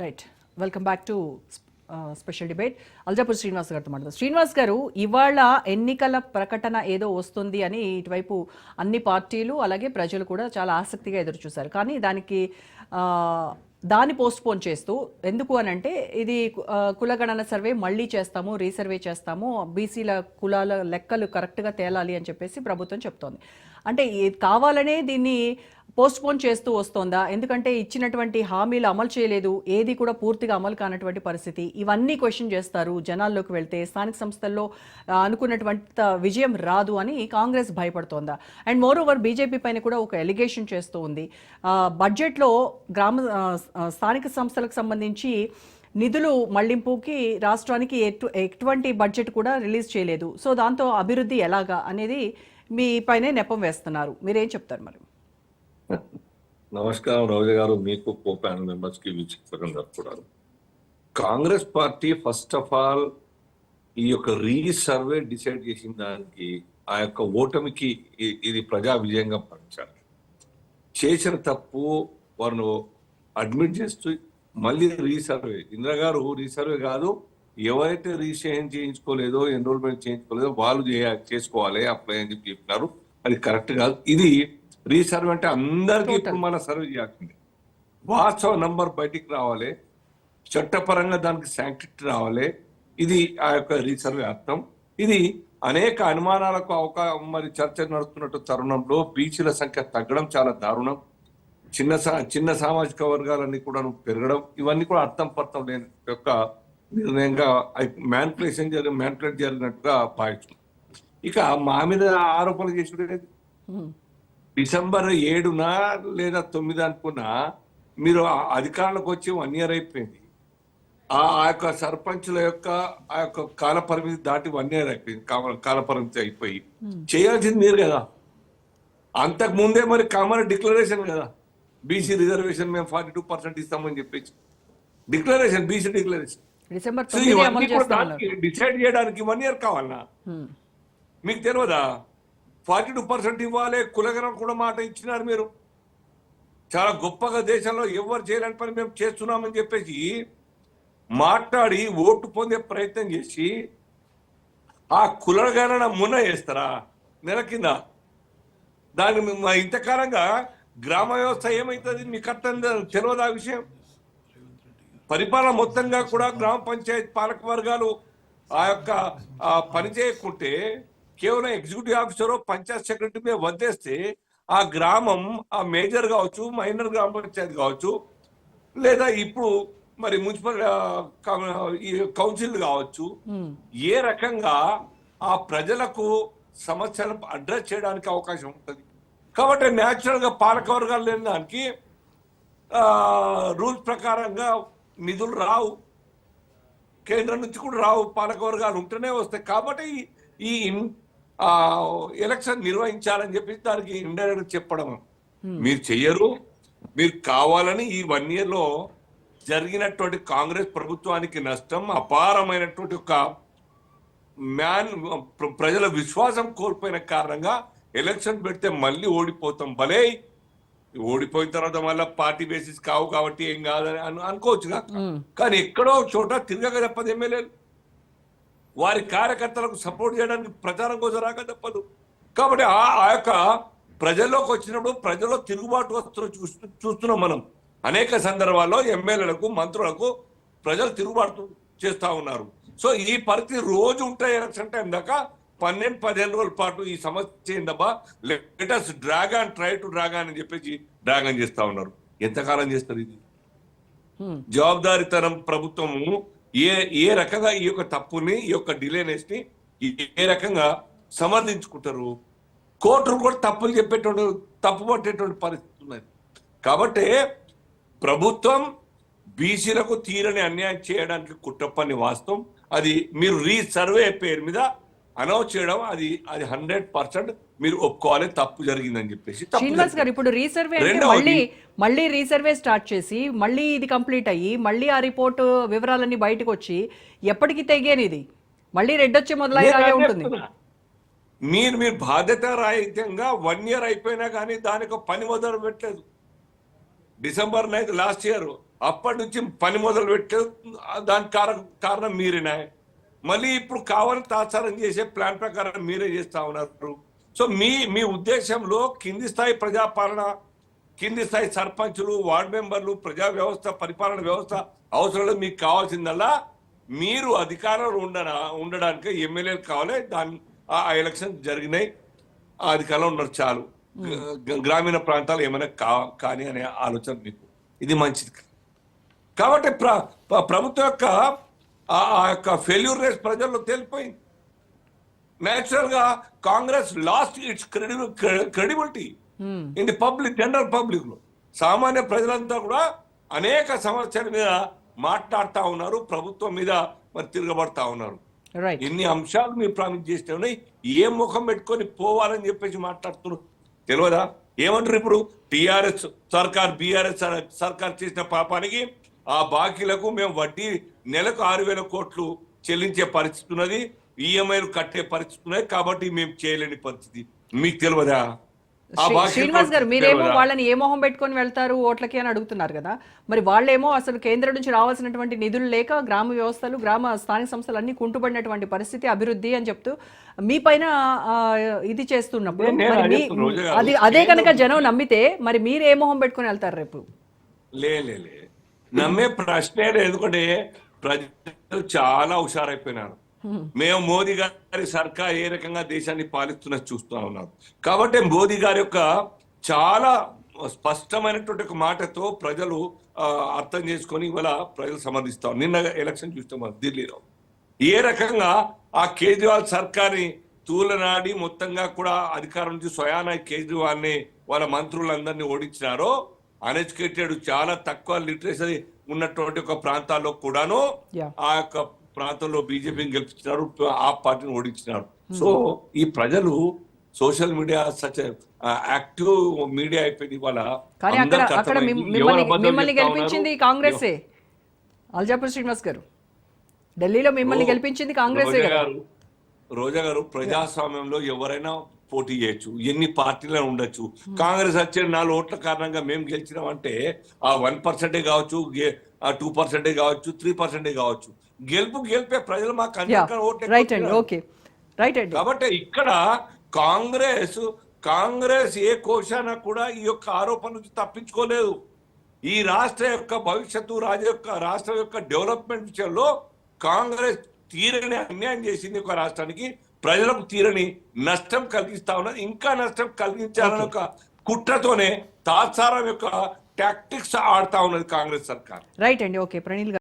Right, welcome back to special debate. Aljapur Srinivas గారితో మాట్లాడదాం. శ్రీనివాస్ గారు, ఇవాళ ఎన్నికల ప్రకటన ఏదో వస్తుంది అని ఇటువైపు అన్ని పార్టీలు అలాగే ప్రజలు కూడా చాలా ఆసక్తిగా ఎదురు చూశారు. కానీ దాన్ని పోస్ట్ పోన్ చేస్తూ, ఎందుకు అని అంటే ఇది కులగణన సర్వే మళ్ళీ చేస్తాము, రీసర్వే చేస్తాము, బీసీల కులాల లెక్కలు కరెక్ట్గా తేలాలి అని చెప్పేసి ప్రభుత్వం చెప్తోంది. అంటే కావాలనే దీన్ని పోస్ట్ పోన్ చేస్తూ వస్తోందా? ఎందుకంటే ఇచ్చినటువంటి హామీలు అమలు చేయలేదు, ఏది కూడా పూర్తిగా అమలు కానటువంటి పరిస్థితి. ఇవన్నీ క్వశ్చన్ చేస్తారు జనాల్లోకి వెళ్తే. స్థానిక సంస్థల్లో అనుకున్నటువంటి విజయం రాదు అని కాంగ్రెస్ భయపడుతోందా? అండ్ మోర్ ఓవర్ బీజేపీ పైన కూడా ఒక ఎలిగేషన్ చేస్తూ ఉంది. బడ్జెట్లో స్థానిక సంస్థలకు సంబంధించి నిధులు మళ్లింపుకి రాష్ట్రానికి ఎటువంటి బడ్జెట్ కూడా రిలీజ్ చేయలేదు. సో దాంతో అభివృద్ధి ఎలాగా అనేది మీ పైనే నెపం వేస్తున్నారు. మీరేం చెప్తారు మరి? నమస్కారం రోజా గారు, మీకు కో ప్యానల్ మెంబర్స్ కి వీక్షకులకు జరుపుకోవడం. Congress party first of all ఈ యొక్క రీసర్వే డిసైడ్ చేసిన దానికి ఆ యొక్క ఓటమికి ఇది ప్రజా విజయంగా పంచాలి. చేసిన తప్పు వారు అడ్మిట్ చేస్తూ మళ్ళీ రీసర్వే, ఇందిరా గారు రీసర్వే కాదు, ఎవరైతే రిజిస్ట్రేషన్ చేయించుకోలేదో, ఎన్రోల్మెంట్ చేయించుకోలేదో వాళ్ళు చేసుకోవాలి అప్లై అని చెప్పి చెప్పినారు. అది కరెక్ట్ కాదు. ఇది రీసర్వే అంటే అందరికీ ఇప్పుడు మన సర్వే చేయాల్సింది. వాస్తవ నంబర్ బయటికి రావాలి, చట్టపరంగా దానికి శాంక్టిటీ రావాలి. ఇది ఆ యొక్క రీసర్వే అర్థం. ఇది అనేక అనుమానాలకు మరి చర్చ నడుస్తున్నట్టు తరుణంలో బీసీల సంఖ్య తగ్గడం చాలా దారుణం. చిన్న సామాజిక వర్గాలన్నీ కూడా పెరగడం, ఇవన్నీ కూడా అర్థం పర్థం లేని యొక్క నిర్ణయంగా మ్యాన్పులేట్ జరిగినట్టుగా భావించున్నాం. ఇక మా మీద ఆరోపణలు చేసి డిసెంబర్ 7న లేదా 9 అనుకున్నా, మీరు అధికారంలోకి వచ్చి 1 year అయిపోయింది. ఆ యొక్క సర్పంచుల యొక్క ఆ యొక్క కాల పరిమితి దాటి 1 year అయిపోయింది. కాల పరిమితి అయిపోయి చేయాల్సింది మీరు కదా. అంతకు ముందే మరి కామన్ డిక్లరేషన్ కదా, బీసీ రిజర్వేషన్ మేము 42% ఇస్తామని చెప్పేసి డిక్లరేషన్, బీసీ డిక్లరేషన్. డిసైడ్ చేయడానికి 1 year కావాలన్నా? మీకు తెలియదా? 42% ఇవ్వాలి, కులగణన కూడా మాట ఇచ్చినారు మీరు. చాలా గొప్పగా దేశంలో ఎవరు చేయలేని పని మేము చేస్తున్నామని చెప్పేసి మాట్లాడి ఓటు పొందే ప్రయత్నం చేసి ఆ కులగణన మున్న చేస్తారా నెల కింద? దాని ఇంతకాలంగా గ్రామ వ్యవస్థ ఏమవుతుంది మీకు అర్థం తెలియదు ఆ విషయం. పరిపాలన మొత్తంగా కూడా గ్రామ పంచాయతీ పాలక వర్గాలు ఆ యొక్క పని చేయకుంటే కేవలం ఎగ్జిక్యూటివ్ ఆఫీసర్, పంచాయత్ సెక్రటరీ మీద వదిలేస్తే ఆ గ్రామం, ఆ మేజర్ కావచ్చు, మైనర్ గ్రామ పంచాయతీ కావచ్చు, లేదా ఇప్పుడు మరి మున్సిపల్ కౌన్సిల్ కావచ్చు, ఏ రకంగా ఆ ప్రజలకు సమస్యలను అడ్రస్ చేయడానికి అవకాశం ఉంటుంది. కాబట్టి న్యాచురల్ గా పాలక వర్గాలు లేని దానికి రూల్స్ ప్రకారంగా నిధులు రావు, కేంద్రం నుంచి కూడా రావు, పాలక వర్గాలు ఉంటేనే వస్తాయి. కాబట్టి ఈ ఎలక్షన్ నిర్వహించాలని చెప్పి దానికి ఇండైరెక్ట్ చెప్పడం మీరు చెయ్యరు. మీరు కావాలని ఈ 1 year లో జరిగినటువంటి కాంగ్రెస్ ప్రభుత్వానికి నష్టం, అపారమైనటువంటి ఒక ప్రజల విశ్వాసం కోల్పోయిన కారణంగా ఎలక్షన్ పెడితే మళ్ళీ ఓడిపోతాం. భలే ఓడిపోయిన తర్వాత మళ్ళీ పార్టీ బేసిస్ కావు కాబట్టి ఏం కాదని అనుకోవచ్చుగా. కానీ ఎక్కడో చోట తిరగక తప్పదు. ఎమ్మెల్యేలు వారి కార్యకర్తలకు సపోర్ట్ చేయడానికి ప్రచారం కోసం రాక తప్పదు. కాబట్టి ఆ యొక్క ప్రజల్లోకి వచ్చినప్పుడు ప్రజల్లో తిరుగుబాటు చూస్తున్నాం మనం. అనేక సందర్భాల్లో ఎమ్మెల్యేలకు, మంత్రులకు ప్రజలు తిరుగుబాటు చేస్తూ ఉన్నారు. సో ఈ పరిస్థితి రోజు ఉంటాయి. ఎలక్షన్ టైం దాకా 12-15 రోజుల పాటు ఈ సమస్య ఏందబ్బా, let's dragon, try to dragon అని చెప్పేసి డ్రాగన్ చేస్తా ఉన్నారు. ఎంతకాలం చేస్తారు ఇది? జవాబుదారీతనం ప్రభుత్వము ఏ రకంగా ఈ యొక్క తప్పుని, ఈ యొక్క డిలేనెస్ ని ఏ రకంగా సమర్థించుకుంటారు? కోర్టులు కూడా తప్పులు చెప్పేటువంటి, తప్పు పట్టేటువంటి పరిస్థితి ఉన్నది. కాబట్టి ప్రభుత్వం బీసీలకు తీరని అన్యాయం చేయడానికి కుట్రపని వాస్తవం. అది మీరు రీసర్వే పేరు మీద అనౌన్స్ చేయడం, అది 100% మీరు ఒప్పుకోవాలి, తప్పు జరిగిందని చెప్పేసి. శ్రీనివాస్ గారు, ఇప్పుడు రీసర్వే అంటే మళ్ళీ రీసర్వే స్టార్ట్ చేసి మళ్ళీ ఇది కంప్లీట్ అయ్యి మళ్ళీ ఆ రిపోర్ట్ వివరాలన్నీ బయటకు వచ్చి ఎప్పటికీ తెగేది ఇది మళ్ళీ రెడ్ వచ్చే మొదలయ్యేలాగే ఉంటుంది. మీరు బాధ్యత రాహిత్యంగా 1 year అయిపోయినా కానీ దానికి పని మొదలు పెట్టలేదు. December 9th లాస్ట్ ఇయర్ అప్పటి నుంచి పని మొదలు పెట్టే దానికి కారణం మీరేనా. మళ్ళీ ఇప్పుడు కావాలని తాత్సారం చేసే ప్లాన్ ప్రకారం మీరే చేస్తా ఉన్నారు. సో మీ ఉద్దేశంలో కింది స్థాయి ప్రజాపాలన, కింది స్థాయి సర్పంచులు, వార్డు మెంబర్లు, ప్రజా వ్యవస్థ, పరిపాలన వ్యవస్థ అవసరం లేదు. మీకు కావాల్సిందల్లా మీరు అధికారంలో ఉండడానికి ఎమ్మెల్యేలు కావాలి. ఆ ఎలక్షన్ జరిగినాయి, ఆ అధికారంలో ఉన్నారు చాలు. గ్రామీణ ప్రాంతాలు ఏమైనా కానీ అనే ఆలోచన మీకు, ఇది మంచిది. కాబట్టి ప్రభుత్వం యొక్క ఆ యొక్క ఫెయిల్యూర్ రేస్ ప్రజల్లో తేలిపోయింది. నేచురల్ గా Congress lost its credibility in the public, general public లో. సామాన్య ప్రజలంతా కూడా అనేక సమస్యల మీద మాట్లాడుతూ ఉన్నారు, ప్రభుత్వం మీద మరి తిరగబడతా ఉన్నారు. ఎన్ని అంశాలు మీరు ప్రామిస్ చేస్తే ఉన్నాయి, ఏ ముఖం పెట్టుకొని పోవాలని చెప్పేసి మాట్లాడుతున్నారు తెలియదా? ఏమంటారు ఇప్పుడు టిఆర్ఎస్ సర్కార్, బిఆర్ఎస్ సర్కార్ చేసిన పాపానికి ఆ బాకీలకు మేము వడ్డీ నెలకు 6,000 కోట్లు చెల్లించే పరిస్థితి ఉన్నది, ఈఎంఐలు కట్టే పరిస్థితి ఉన్నది, కాబట్టి మేము చేయలేని పరిస్థితి. మీకు తెలియదా? శ్రీనివాస్ గారు, మీరేమో వాళ్ళని ఏ మొహం పెట్టుకొని వెళ్తారు ఓట్లకి అని అడుగుతున్నారు కదా. మరి వాళ్ళేమో అసలు కేంద్రం నుంచి రావాల్సినటువంటి నిధులు లేక గ్రామ వ్యవస్థలు, గ్రామ స్థానిక సంస్థలు అన్ని కుంటుపడినటువంటి పరిస్థితి, అభివృద్ధి అని చెప్తూ మీ పైన ఇది చేస్తున్నప్పుడు అది అదే కనుక జనం నమ్మితే మరి మీరు ఏ మొహం పెట్టుకొని వెళ్తారు రేపు? లే నమ్మే ప్రశ్నే లేదు. ఎందుకంటే ప్రజలు చాలా హుషారైపోయినారు. మేము మోదీ గారి సర్కార్ ఏ రకంగా దేశాన్ని పాలిస్తున్నది చూస్తూ ఉన్నాం. కాబట్టి మోదీ గారి యొక్క చాలా స్పష్టమైనటువంటి ఒక మాటతో ప్రజలు అర్థం చేసుకొని ఇవాళ ప్రజలు సమర్థిస్తాం. నిన్న ఎలక్షన్ చూస్తాం ఢిల్లీలో ఏ రకంగా ఆ కేజ్రీవాల్ సర్కార్ని తూలనాడి మొత్తంగా కూడా అధికారం నుంచి స్వయాన కేజ్రీవాల్ ని వాళ్ళ మంత్రులందరినీ ఓడించినారో. అన్ఎడ్యుకేటెడ్, చాలా తక్కువ లిటరసీ ఉన్నటువంటి ఒక ప్రాంతాల్లో కూడాను ఆ యొక్క ప్రాంతంలో బీజేపీని గెలిపించినారు, ఆ పార్టీని ఓడించినారు. సో ఈ ప్రజలు social media such active media అయిపోయింది ఇవాళ. మిమ్మల్ని గెలిపించింది కాంగ్రెసే. అల్జాపూర్ శ్రీనివాస్ గారు, ఢిల్లీలో మిమ్మల్ని గెలిపించింది కాంగ్రెసే. రోజా గారు, ప్రజాస్వామ్యంలో ఎవరైనా పోటీ చేయొచ్చు, ఎన్ని పార్టీలను ఉండొచ్చు. కాంగ్రెస్ వచ్చే 4 ఓట్ల కారణంగా మేము గెలిచినామంటే ఆ 1% కావచ్చు, 2% కావచ్చు, 3% కావచ్చు. గెలిపే ప్రజలు మాకు కాబట్టి ఇక్కడ కాంగ్రెస్ ఏ కోశాన కూడా ఈ యొక్క ఆరోపణ నుంచి తప్పించుకోలేదు. ఈ రాష్ట్ర యొక్క భవిష్యత్తు, రాష్ట్రం యొక్క డెవలప్మెంట్ విషయంలో కాంగ్రెస్ తీరని అన్యాయం చేసింది ఒక రాష్ట్రానికి. ప్రజలకు తీరని నష్టం కలిగిస్తా ఉన్నది. ఇంకా నష్టం కలిగించాలని ఒక కుట్రతోనే తాత్సారం యొక్క టాక్టిక్స్ ఆడుతా ఉన్నది కాంగ్రెస్ సర్కార్. రైట్ అండి. ఓకే, ప్రణీల్.